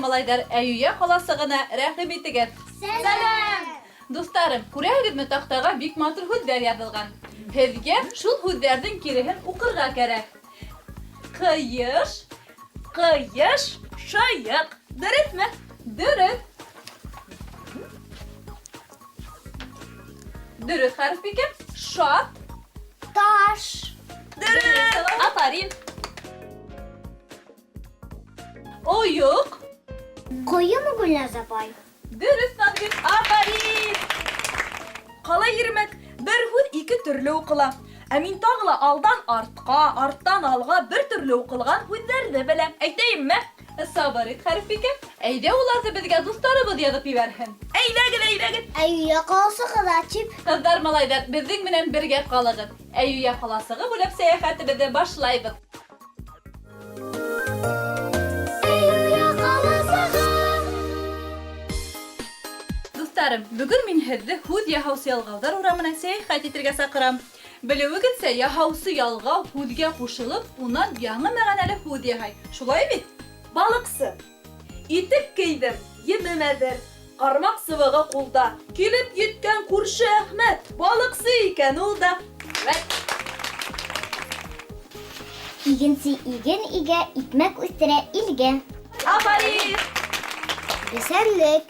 малайдар, Әйюя қаласығына рәхим итегез. Сәлам! Достарым, күрәгезме тақтаға бик матур һүҙҙәр яҙылған. Һеҙгә шул һүҙҙәрҙең киреһен уҡырға кәрәк. Ҡыйыш, ҡыйыш, шайыҡ. Дөрөҫмө? Дөрөҫ. Дөрөҫ хәреф икән. Шат. Таш. Дөрөҫ. Афарин. Ойоҡ. Ҡойымы Гөлназ апай? Дөрөҫ, Наҙгөл. Афарин. Ҡалай йөрөмәк, бер һүҙ ике төрлө уҡыла. Ә мин тағы ла алдан артҡа, арттан алға бер төрлө уҡылған һүҙҙәрҙе беләм. Әйтәйемме? Сабырит хәреф икән. Әйҙә уларҙы беҙгә дуҫтарыбыҙ яҙып ебәрһен. Әйҙәгеҙ. Әйүя ҡаласығыҙ тип. Ҡыҙҙар, малайҙар, беҙҙең менән бергә ҡалығыҙ. Әйүя ҡаласығы буйлап сәйәхәтебеҙҙе башлайбыҙ. Әйүя ҡаласығы. Дуҫтарым, бөгөн мин һеҙҙе һүҙ яһаусы ялғауҙар урамына сәйәхәт итергә саҡырам. Белеүегеҙсә, яһаусы ялғау һүҙгә ҡушылып, унан яңы мәғәнәле һүҙ яһай. Шулай бит? Балыҡсы. Итек кейҙем, емем әҙер. Ҡармаҡ сыбығы ҡулда. Килеп еткән күрше Әхмәт. Балыҡсы икән ул да. Игенсе иген игә, икмәк үҫтерә илгә. Афарин! Бесәнлек.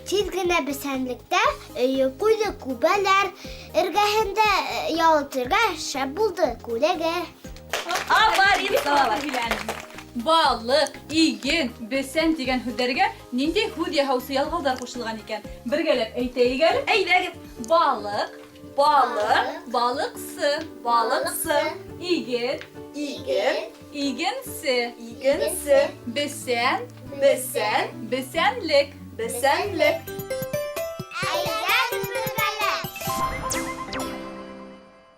Тиҙ генә бесәнлектә өйө ҡуйҙы күбәләр. Эргәһендә ялтырға шәп булды күләгә. Афарин! Балыҡ, иген, бесән тигән һүҙҙәргә ниндәй һүҙ яһаусы ялғауҙар ҡушылған икән? Бергәләп әйтәйек әле. Әйҙәгеҙ. Балыҡ, Балыҡ, балыҡсы, балыҡсы, иген, иген, игенсе, игенсе, бесән, бесән, бесәнлек. бесәнлек. Әйҙәгеҙ бергәләп.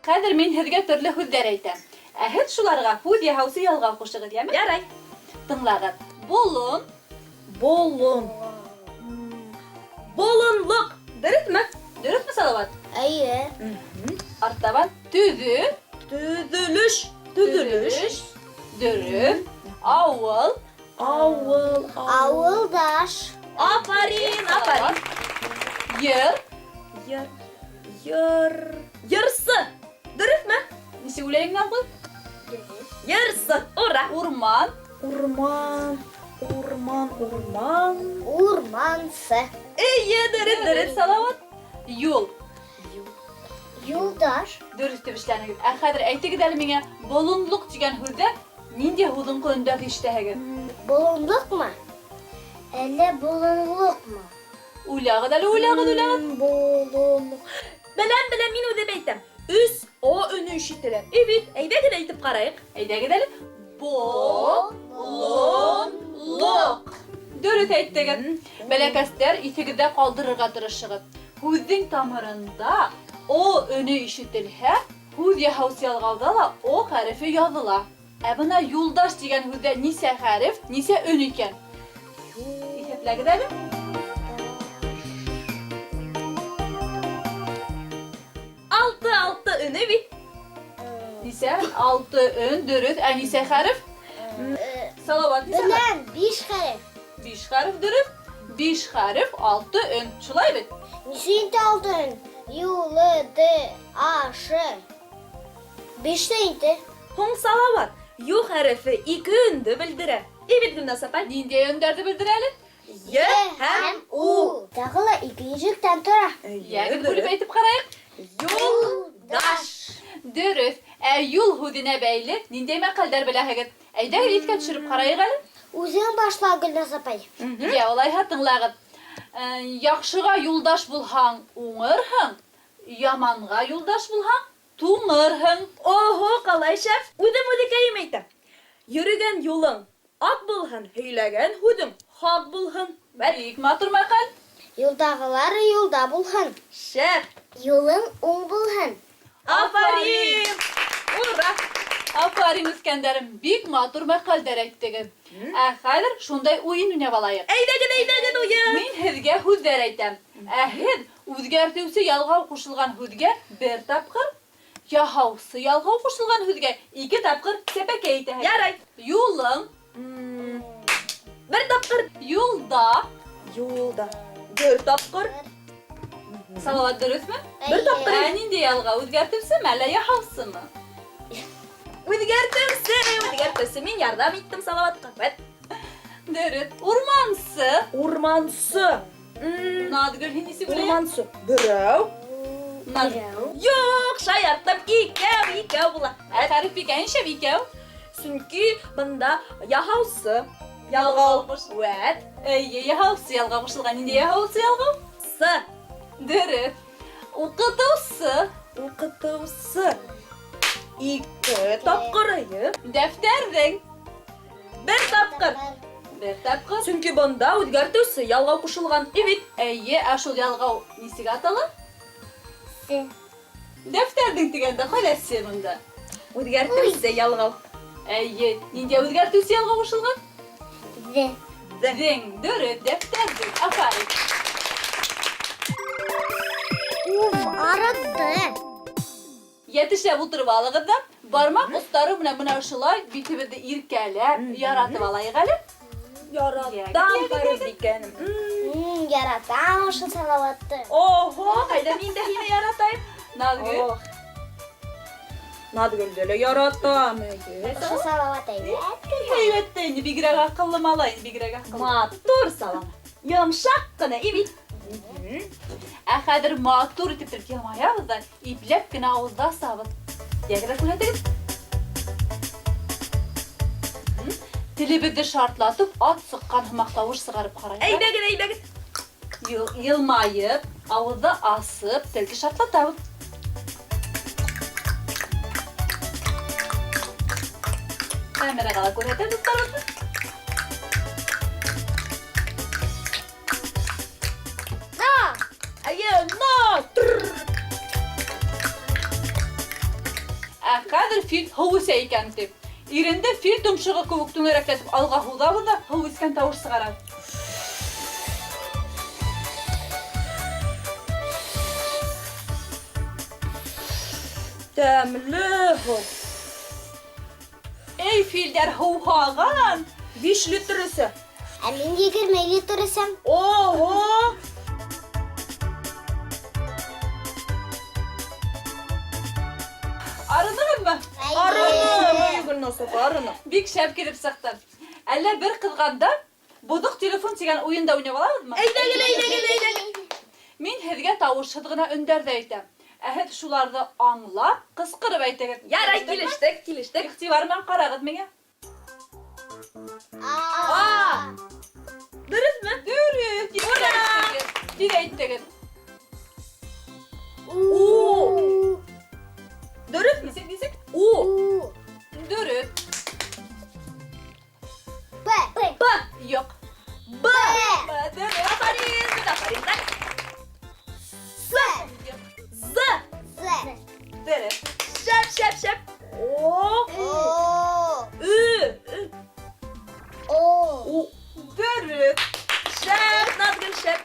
Хәҙер мин һеҙгә төрлө һүҙҙәр әйтәм. Ә һеҙ шуларға һүҙ яһаусы ялғау ҡушығыҙ, йәме? Ярай. Тыңлағыҙ. Болон, Болон. Болонлыҡ. Дөрөҫмө? дөрөҫмө, Салауат? Әйе. Арттабан төҙө, Төҙөлөш. Төҙөлөш. дөрөҫ. Ауыл, Ауыл. Ауылдаш. Афарин. Афарин. йыр. Йырсы. Дөрөҫмө? Нисек уйлайың, Наҙгөл? Йырсы. Ура. Урман, Урман. Урмансы. Эйе, дөрөҫ. Салауат. Юл. Юлдаш. Дөрөҫ тип эшләнегеҙ. Ә хәҙер әйтегеҙ әле миңә, болонлоҡ тигән һүҙҙә ниндәй һүҙҙең ҡөнөндәге ишетәһегеҙ? Болонлыҡмы? Әллә болонлыҡмы? Уйлағыҙ әле, уйлағыҙ. Болонлыҡ. Беләм, мин үҙем әйтәм. 3 о өнө ишетелә. Бит, әйҙәгеҙ әйтеп ҡарайыҡ. Әйҙәгеҙ әле. Болонлоҡ. Дөрөҫ әйттегеҙ. Бәләкәстәр, иҫегеҙҙә ҡалдырырға тырышығыҙ. Һүҙҙең тамырында о өнө ишетелһә, һүҙ яһаусы ялғауҙа ла о хәрефе яҙыла. Ә бына юлдаш тигән һүҙҙә нисә хәреф, нисә өн икән? Иҫәпләгеҙ әле. Алты өнө бит. Нисә? 6 өн, дөрөҫ. Ә нисә хәреф? Салауат, нисә хәреф? Беләм, 5 хәреф. 5 хәреф, дөрөҫ. 5 хәреф, 6 өн. Шулай бит? Нисәнче алтын? Юлы, ашы. 5 инде. Һуң Салауат. Ю хәрефе 2 өндө белдерә. Бит, Гөлназ апай. Ниндәй өндәрҙе белдерә әле? Й һәм у. Тағы ла 2 ежектән тора. Ягъни бүлеп әйтеп ҡарайыҡ. Юлдаш. Дөрөҫ. Ә юл һүҙенә бәйле ниндәй мәҡәлдәр беләһегеҙ? Әйҙәгеҙ иҫкә төшөрөп ҡарайыҡ әле. Үзең башла, Гөлназ апай. Йә, улайһа тыңлағыҙ. Яҡшыға юлдаш булһаң, уңырһың. Яманға юлдаш булһаң, туңырһың. Ого, ҡалай шәп. Үҙем үҙекәйем әйтәм. Йөрөгән юлың ат булһын, һөйләгән һүҙең хаҡ булһын. Бик матур мәҡәл. Юлдағылар юлда булһын. Шәп. Юлың уң булһын. Афарин. Ура. Афарин, үҫкәндәрем, бик матур мәҡәлдәр әйттегеҙ. Ә хәҙер шундай уйын уйнап алайыҡ. Әйҙәгеҙ уйын. Мин һеҙгә һүҙҙәр әйтәм. Ә һеҙ үҙгәртеүсе ялғау ҡушылған һүҙгә бер тапҡыр, яһаусы ялғау ҡушылған һүҙгә 2 тапҡыр сәпәкәй итәһегеҙ. Ярай. Юлың. Бер тапкыр. Юлда. Юлда. 4 тапкыр. Салават дөрөсмө? Бер тапкыр. Нинди ялга үзгәртүсеме, әллә яһаусымы? Үзгәртүсе. Мин ярдәм иттем Салаватка. Бәт. Дөрөс. Урмансы. Урмансы. Надгөл һинесе белә? Урмансы. Берәү. Юк, шаярттым. Икәү була. Тариф бикәнчә бикәү. Чөнки бында яһаусы. Ялгау. Вәт. Яһаусы ялга кушылган. Нинди яһаусы ялга? Сы. Дөрөс. Укытусы. Укытусы. 2 тапкыр. Дәфтәрдең. Бер тапкыр. Бер тапкыр. Чөнки бында үзгәртүсе ялгау кушылган. Ибит. Шул ялгау нисегә атала? Се. Дәфтәрдең дигәндә хәләсе монда. Үзгәртүсе ялгау. Нинди үзгәртүсе ялга кушылган? Зе. Дәң, дөрөс, дәфтәрдең. Афарин. Арытты. Yetişe oturup alığıda barmak uçları buna şulay bitibidi irkəlep, yaratıb alayıq əli. Яратам Фарид икәнем. Яратам ошо Салаватты. Ого, кайда мин дә һине яратайм. Nazgül. Надгөлдө эле яратам. Ошо Салават әйбәт. Heybette indi, bigirək akıllı malayın, bigirək akıllı. Матур салам. Йомшак кына ибит. Әхәдір матур итеп тұрып елмаябыздан, иплеп кіна ауызда сабыз. Дегірі күлетігіз. Тілібіді шартлатып, ат sıqqan hımaqtауыш сығарып қарайыз. Әйдәгез. Yılmayıp, ağızda asıp, telki şartlatavız. Kamera qala көрәтәбіз tarafı. Хәзер фил һыу исә икән дип. Ирендә фил томшыгы кебек түңәрәкләтеп алга һуда бunda һыу искән тавыш сыгара. Тәмле һыу. Эй филдәр һыу һаган. 5 литрысы. Ә мин 20 литр исәм. Ого! Арынығынмы? Арыны. Бик шәп килеп сықты. Әллә бер кызганда будык телефон дигән уенда уйнап алабызмы? Әйдәгез. Мин һеҙгә тауышһыҙ гына өндәрҙә әйтәм. Һеҙ шуларҙы аңлап, ҡысҡырып әйтегеҙ. Ярай, килештек. Иғтибар менән ҡарағыҙ миңә. Дөрөҫмө? Дөрөҫ. Ура! Тиҙ әйттегеҙ. Дөрөҫмө? Нисек? У. Дөрөҫ. П. Юҡ. Б. Дөрөҫ. Афарин. С. З. З. Дөрөҫ. Шәп. О. О. Ü. О. Дөрөҫ. Шәп, Назгөл шәп.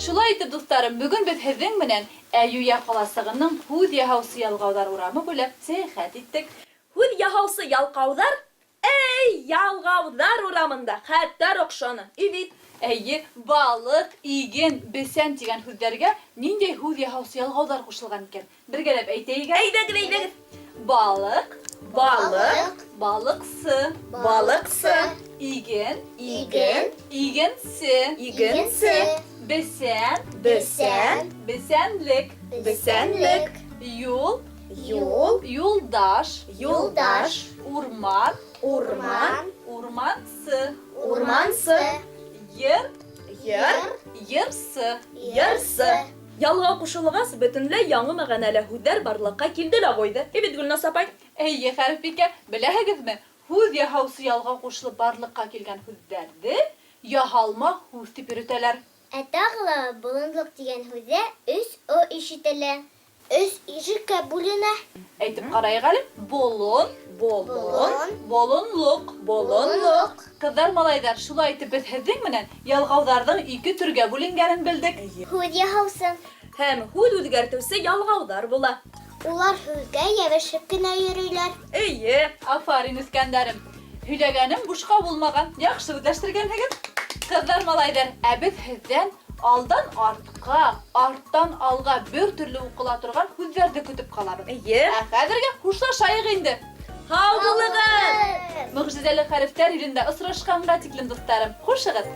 Шулай итеп, дуҫтарым, бөгөн беҙ һеҙҙең менән Әйүя ҡаласығының һүҙ яһаусы ялғауҙар урамы буйлап сәйәхәт иттек. Һүҙ яһаусы ялҡауҙар, ялғауҙар урамында хәтәр оҡшаны. Ибит. Балыҡ, иген, бесән тигән һүҙҙәргә ниндәй һүҙ яһаусы ялғауҙар ҡушылған икән? Бергәләп әйтәйек. Әйдәгеҙ. Балык, балыҡсы, иген, игенсе, бесән, бесәнлек, юл, юлдаш, урман, урмансы, йырсы. Ялға ҡушылғас, бөтөнләй яңы мәғәнәле һүҙҙәр барлыҡҡа килде лә ҡуйҙы. Ибит, Гөлназ апай. Хәрифбикә, беләһегеҙме? Һүҙ яһаусы ялға ҡушылып барлыҡҡа килгән һүҙҙәрҙе яһалма һүҙ тип йөрөтәләр. Ә тағы ла болонлоҡ дигән һүҙҙә 3 о ишетелә. 3 ишеккә бүленә. Әйтеп ҡарайыҡ әле. Болонлоҡ. Ҡыҙҙар, малайҙар, шулай итеп беҙ һеҙҙең менән ялғауҙарҙың 2 төргә бүленгәнен белдек. Һүҙ яһаусы. Һәм һүҙ үҙгәртеүсе ялғауҙар була. Улар һүзгә йәбешеп кенә йөрөйләр. Эйе. Афарин Искәндәрем. Һөйләгәнем бушка булмаган. Яхшы үҙләштергәнһегеҙ. Кыздар, малайҙар, ә беҙ һеҙҙән алдан артҡа, арттан алға бер төрлө уҡыла торған һүҙҙәрҙе көтөп ҡалабыҙ. Эйе. Ә хәҙергә хушлашайыҡ инде. Һау булығыҙ. Мөғжизәле хәрефтәр илендә осрашҡанға тиклем, дуҫтарым. Хушығыҙ.